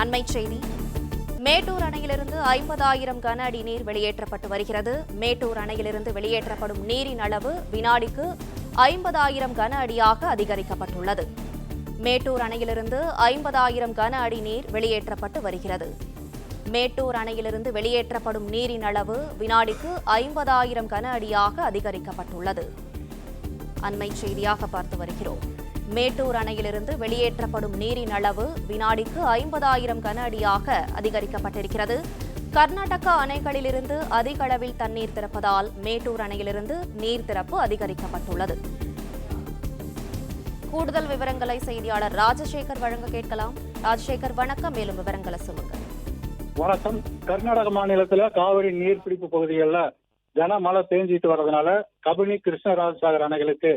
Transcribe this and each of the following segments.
அண்மைச் செய்தி. மேட்டூர் அணையிலிருந்து 50,000 கன அடி நீர் வெளியேற்றப்பட்டு வருகிறது. மேட்டூர் அணையிலிருந்து வெளியேற்றப்படும் நீரின் அளவு வினாடிக்கு 50,000 கன அடியாக அதிகரிக்கப்பட்டுள்ளது. மேட்டூர் அணையிலிருந்து 50,000 கன அடி நீர் வெளியேற்றப்பட்டு வருகிறது. மேட்டூர் அணையிலிருந்து வெளியேற்றப்படும் நீரின் அளவு வினாடிக்கு 50,000 கன அடியாக அதிகரிக்கப்பட்டுள்ளது. அண்மைச் செய்தியாக பார்த்து வருகிறோம். மேட்டூர் அணையிலிருந்து வெளியேற்றப்படும் நீரின் அளவு வினாடிக்கு 50,000 கன அடியாக அதிகரிக்கப்பட்டிருக்கிறது. கர்நாடகா அணைகளிலிருந்து அதிக அளவில் தண்ணீர் திறப்பதால் மேட்டூர் அணையிலிருந்து நீர் திறப்பு அதிகரிக்கப்பட்டுள்ளது. கூடுதல் விவரங்களை செய்தியாளர் ராஜசேகர் வழங்க கேட்கலாம். ராஜசேகர், வணக்கம். மேலும் விவரங்களை சொல்லுங்க. வணக்கம். கர்நாடக மாநிலத்துல காவிரி நீர்பிடிப்பு பகுதிகளில் கனமழை பெஞ்சிட்டு வர்றதுனால கபினி, கிருஷ்ணராஜசாகர் அணைகளுக்கு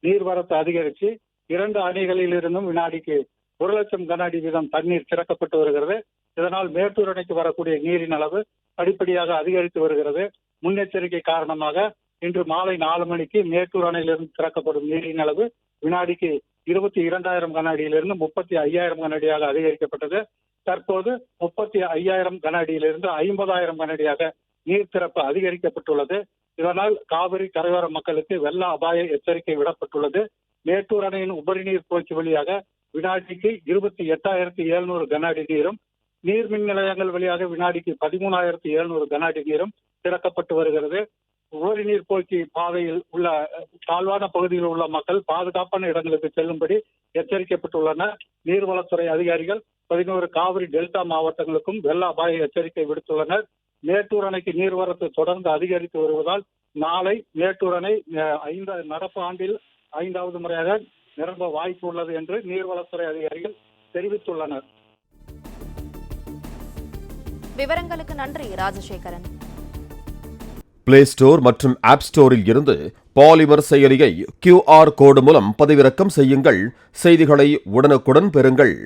நீர்வரத்து அதிகரித்து 2 அணைகளில் இருந்தும் வினாடிக்கு 1,00,000 கன அடி வீதம் தண்ணீர் திறக்கப்பட்டு வருகிறது. இதனால் மேட்டூர் அணைக்கு வரக்கூடிய நீரின் அளவு படிப்படியாக அதிகரித்து வருகிறது. முன்னெச்சரிக்கை காரணமாக இன்று மாலை 4 மணிக்கு மேட்டூர் அணையிலிருந்து திறக்கப்படும் நீரின் அளவு வினாடிக்கு 22,000 கன அடியிலிருந்து 35,000 கன அடியாக அதிகரிக்கப்பட்டது. தற்போது 35,000 கன அடியிலிருந்து 50,000 கன அடியாக நீர் திறப்பு அதிகரிக்கப்பட்டுள்ளது. இதனால் காவிரி கரையோர மக்களுக்கு வெள்ள அபாய எச்சரிக்கை விடப்பட்டுள்ளது. மேட்டூர் அணையின் உபரிநீர் போக்கு வழியாக வினாடிக்கு 28,700 கன அடி நீரும், நீர்மின் நிலையங்கள் வழியாக வினாடிக்கு 13,700 கன அடி நீரும் திறக்கப்பட்டு வருகிறது. உபரிநீர் போக்கி பாதையில் உள்ள தாழ்வான பகுதியில் உள்ள மக்கள் பாதுகாப்பான இடங்களுக்கு செல்லும்படி எச்சரிக்கப்பட்டுள்ளனர். நீர்வளத்துறை அதிகாரிகள் 11 காவிரி டெல்டா மாவட்டங்களுக்கும் வெள்ள அபாய எச்சரிக்கை விடுத்துள்ளனர். மேட்டூர் அணைக்கு நீர்வரத்து தொடர்ந்து அதிகரித்து வருவதால் நாளை மேட்டூர் அணை நடப்பு ஆண்டில் 5வது முறையாக நிரம்ப வாய்ப்பு உள்ளது என்று நீர்வளத்துறை அதிகாரிகள் தெரிவித்துள்ளனர். விவரங்களுக்கு நன்றி ராஜசேகரன். பிளே ஸ்டோர் மற்றும் ஆப் ஸ்டோரில் இருந்து பாலிமர் செயலியை QR கோடு மூலம் பதிவிறக்கம் செய்யுங்கள். செய்திகளை உடனுக்குடன் பெறுங்கள்.